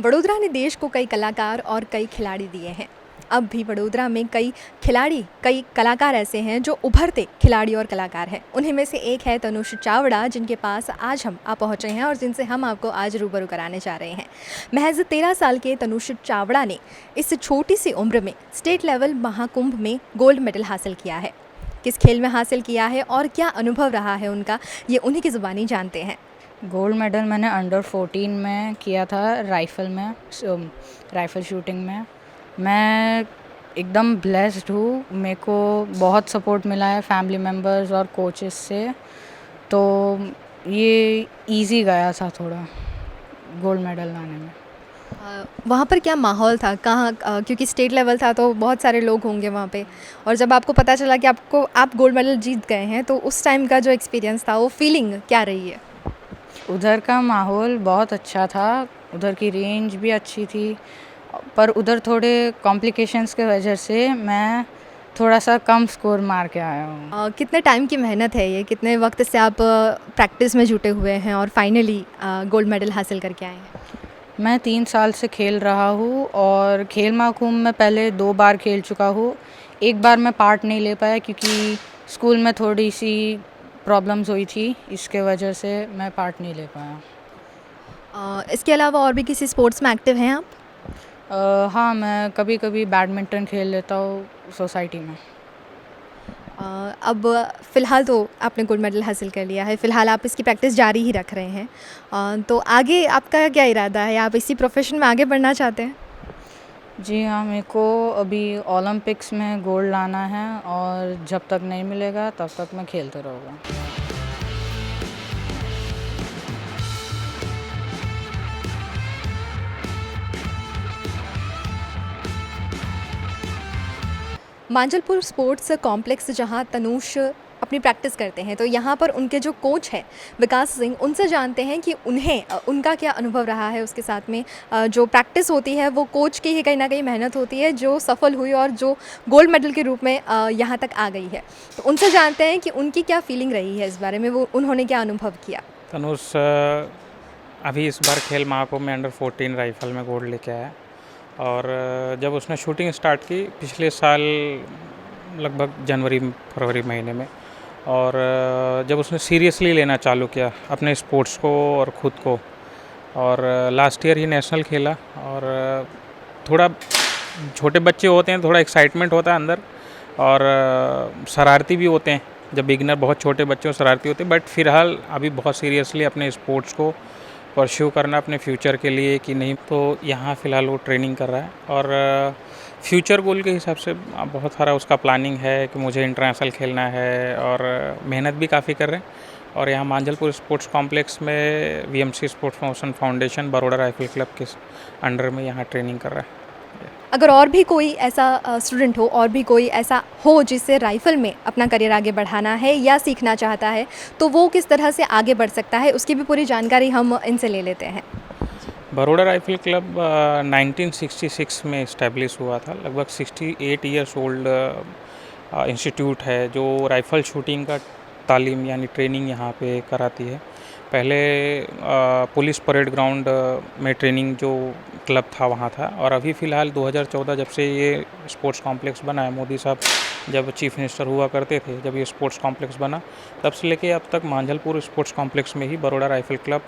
वडोदरा ने देश को कई कलाकार और कई खिलाड़ी दिए हैं। अब भी वडोदरा में कई कलाकार ऐसे हैं जो उभरते खिलाड़ी और कलाकार हैं। उन्हीं में से एक है तनुष चावड़ा, जिनके पास आज हम आ पहुँचे हैं और जिनसे हम आपको आज रूबरू कराने जा रहे हैं। महज 13 साल के तनुष चावड़ा ने इस छोटी सी उम्र में स्टेट लेवल महाकुंभ में गोल्ड मेडल हासिल किया है। किस खेल में हासिल किया है और क्या अनुभव रहा है उनका, ये उन्हीं की ज़ुबानी जानते हैं। गोल्ड मेडल मैंने अंडर 14 में किया था, राइफ़ल शूटिंग में। मैं एकदम ब्लेस्ड हूँ, मेरे को बहुत सपोर्ट मिला है फैमिली मेम्बर्स और कोचेस से, तो ये इजी गया था थोड़ा गोल्ड मेडल लाने में। वहाँ पर क्या माहौल था, कहाँ क्योंकि स्टेट लेवल था तो बहुत सारे लोग होंगे वहाँ पे, और जब आपको पता चला कि आप गोल्ड मेडल जीत गए हैं तो उस टाइम का जो एक्सपीरियंस था, वो फीलिंग क्या रही है? उधर का माहौल बहुत अच्छा था, उधर की रेंज भी अच्छी थी, पर उधर थोड़े कॉम्प्लिकेशंस की वजह से मैं थोड़ा सा कम स्कोर मार के आया हूँ। कितने टाइम की मेहनत है ये, कितने वक्त से आप प्रैक्टिस में जुटे हुए हैं और फाइनली गोल्ड मेडल हासिल करके आए हैं? मैं 3 साल से खेल रहा हूँ और खेल महाकुंभ में पहले 2 बार खेल चुका हूँ। एक बार मैं पार्ट नहीं ले पाया क्योंकि स्कूल में थोड़ी सी प्रॉब्लम्स हुई थी, इसके वजह से मैं पार्ट नहीं ले पाया। इसके अलावा और भी किसी स्पोर्ट्स में एक्टिव हैं आप? हाँ, मैं कभी-कभी बैडमिंटन खेल लेता हूँ सोसाइटी में। अब फ़िलहाल तो आपने गोल्ड मेडल हासिल कर लिया है, फ़िलहाल आप इसकी प्रैक्टिस जारी ही रख रहे हैं। तो आगे आपका क्या इरादा है? आप इसी प्रोफ़ेशन में आगे बढ़ना चाहते हैं? जी हाँ, मेरे को अभी ओलंपिक्स में गोल्ड लाना है और जब तक नहीं मिलेगा तब तक मैं खेलते रहूँगा। मांजलपुर स्पोर्ट्स कॉम्प्लेक्स जहां तनुष अपनी प्रैक्टिस करते हैं, तो यहाँ पर उनके जो कोच हैं विकास सिंह, उनसे जानते हैं कि उनका क्या अनुभव रहा है उसके साथ में। जो प्रैक्टिस होती है वो कोच की ही कहीं ना कहीं मेहनत होती है जो सफल हुई और जो गोल्ड मेडल के रूप में यहाँ तक आ गई है। तो उनसे जानते हैं कि उनकी क्या फीलिंग रही है इस बारे में, वो उन्होंने क्या अनुभव किया। तनुष अभी इस बार खेल महाकुंभ में अंडर 14 राइफल में गोल्ड लेके आया और जब उसने शूटिंग स्टार्ट की पिछले साल लगभग जनवरी फरवरी महीने में, और जब उसने सीरियसली लेना चालू किया अपने स्पोर्ट्स को और ख़ुद को, और लास्ट ईयर ही नेशनल खेला, और थोड़ा छोटे बच्चे होते हैं, थोड़ा एक्साइटमेंट होता है अंदर, और शरारती भी होते हैं। जब बिगिनर बहुत छोटे बच्चे हो शरारती होते हैं, बट फ़िलहाल अभी बहुत सीरियसली अपने स्पोर्ट्स को परस्यू करना अपने फ्यूचर के लिए कि नहीं, तो यहाँ फ़िलहाल वो ट्रेनिंग कर रहा है। और फ्यूचर गोल के हिसाब से बहुत सारा उसका प्लानिंग है कि मुझे इंटरनेशनल खेलना है, और मेहनत भी काफ़ी कर रहे हैं। और यहाँ मांजलपुर स्पोर्ट्स कॉम्प्लेक्स में VMC sports promotion foundation Baroda rifle club के अंडर में यहाँ ट्रेनिंग कर रहा है। अगर और भी कोई ऐसा स्टूडेंट हो, और भी कोई ऐसा हो जिससे राइफ़ल में अपना करियर आगे बढ़ाना है या सीखना चाहता है, तो वो किस तरह से आगे बढ़ सकता है, उसकी भी पूरी जानकारी हम इनसे ले लेते हैं। बड़ौदा राइफल क्लब 1966 में इस्टेब्लिश हुआ था। लगभग 68 ईयर्स ओल्ड इंस्टीट्यूट है जो राइफ़ल शूटिंग का तालीम यानी ट्रेनिंग यहाँ पे कराती है। पहले पुलिस परेड ग्राउंड में ट्रेनिंग जो क्लब था वहाँ था, और अभी फ़िलहाल 2014 जब से ये स्पोर्ट्स कॉम्प्लेक्स बना है, मोदी साहब जब चीफ मिनिस्टर हुआ करते थे, जब ये स्पोर्ट्स कॉम्प्लेक्स बना, तब से लेके अब तक मांजलपुर स्पोर्ट्स कॉम्प्लेक्स में ही बड़ौदा राइफल क्लब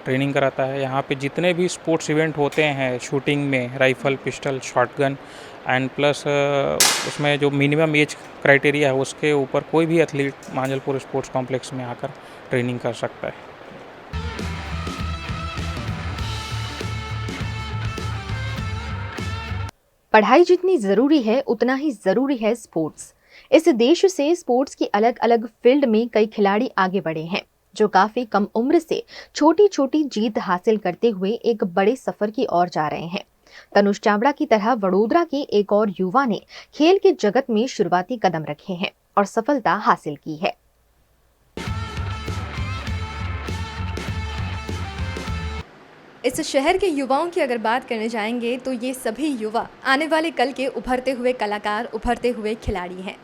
ट्रेनिंग कराता है। यहाँ पे जितने भी स्पोर्ट्स इवेंट होते हैं शूटिंग में, rifle, pistol, shotgun, and plus उसमें जो मिनिमम एज क्राइटेरिया है उसके ऊपर कोई भी एथलीट मांजलपुर स्पोर्ट्स कॉम्प्लेक्स में आकर ट्रेनिंग कर सकता है। पढ़ाई जितनी ज़रूरी है उतना ही ज़रूरी है स्पोर्ट्स। इस देश से स्पोर्ट्स की अलग अलग फील्ड में कई खिलाड़ी आगे बढ़े हैं जो काफ़ी कम उम्र से छोटी छोटी जीत हासिल करते हुए एक बड़े सफ़र की ओर जा रहे हैं। तनुष चावड़ा की तरह वडोदरा के एक और युवा ने खेल के जगत में शुरुआती कदम रखे हैं और सफलता हासिल की है। इस शहर के युवाओं की अगर बात करने जाएंगे तो ये सभी युवा आने वाले कल के उभरते हुए कलाकार, उभरते हुए खिलाड़ी हैं।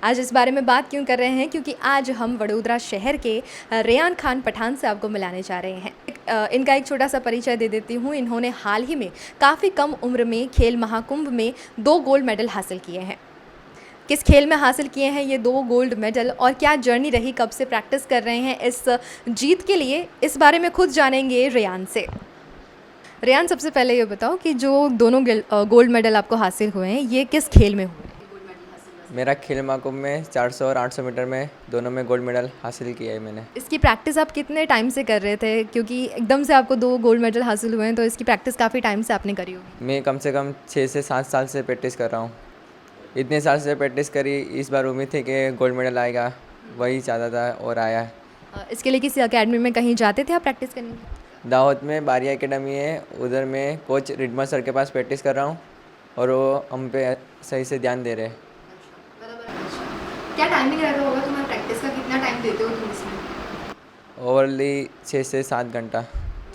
आज इस बारे में बात क्यों कर रहे हैं, क्योंकि आज हम वडोदरा शहर के रेयान खान पठान से आपको मिलाने जा रहे हैं। इनका एक छोटा सा परिचय दे देती हूँ। इन्होंने हाल ही में काफ़ी कम उम्र में खेल महाकुंभ में 2 गोल्ड मेडल हासिल किए हैं। किस खेल में हासिल किए हैं ये 2 गोल्ड मेडल और क्या जर्नी रही, कब से प्रैक्टिस कर रहे हैं इस जीत के लिए, इस बारे में खुद जानेंगे रेयान से। रेयान, सबसे पहले ये बताओ कि जो दोनों गोल्ड मेडल आपको हासिल हुए हैं ये किस खेल में हुए? मेरा खेल महाकुंभ में 400 और 800 मीटर में दोनों में गोल्ड मेडल हासिल किया है मैंने। इसकी प्रैक्टिस आप कितने टाइम से कर रहे थे, क्योंकि एकदम से आपको 2 गोल्ड मेडल हासिल हुए हैं तो इसकी प्रैक्टिस काफ़ी टाइम से आपने करी होगी? मैं कम से कम 6 से 7 साल से प्रैक्टिस कर रहा हूँ। इतने साल से प्रैक्टिस करी, इस बार उम्मीद थी कि गोल्ड मेडल आएगा, वही चाहता था और आया है। इसके लिए किसी अकेडमी में कहीं जाते थे आप प्रैक्टिस करने? दाहोद में बारिया एकेडमी है, उधर मैं कोच रिडमा सर के पास प्रैक्टिस कर रहा हूँ और वो हम पे सही से ध्यान दे रहे हैं। क्या टाइमिंग रहता होगा तुम्हारा प्रैक्टिस का, कितना टाइम देते हो तुम इसमें? ओवरली 6 से 7 घंटा,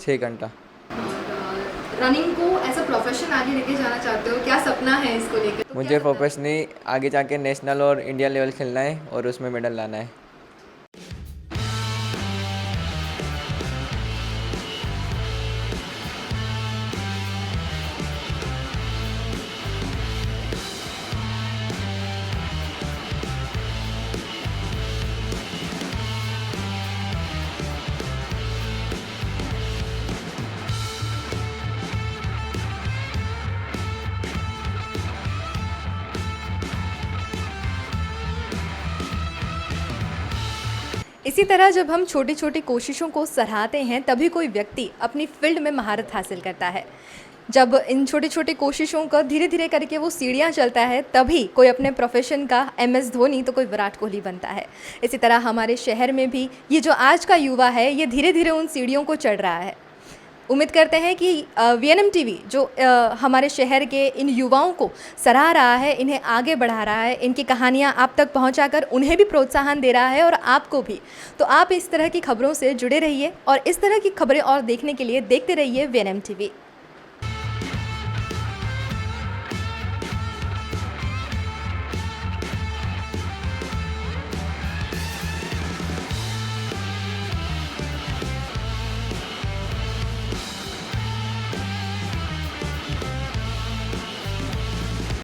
6 घंटा। रनिंग को एज अ प्रोफेशन आगे लेके जाना चाहते हो, क्या सपना है इसको लेकर? तो मुझे प्रोफेशनली आगे जाके नेशनल और इंडिया लेवल खेलना है और उसमें मेडल लाना है। इसी तरह जब हम छोटी छोटी कोशिशों को सराहते हैं तभी कोई व्यक्ति अपनी फील्ड में महारत हासिल करता है। जब इन छोटी छोटी कोशिशों को धीरे धीरे करके वो सीढ़ियाँ चलता है तभी कोई अपने प्रोफेशन का MS धोनी तो कोई विराट कोहली बनता है। इसी तरह हमारे शहर में भी ये जो आज का युवा है ये धीरे धीरे उन सीढ़ियों को चढ़ रहा है। उम्मीद करते हैं कि VNM TV जो हमारे शहर के इन युवाओं को सराह रहा है, इन्हें आगे बढ़ा रहा है, इनकी कहानियाँ आप तक पहुंचाकर उन्हें भी प्रोत्साहन दे रहा है और आपको भी। तो आप इस तरह की खबरों से जुड़े रहिए और इस तरह की खबरें और देखने के लिए देखते रहिए VNM TV।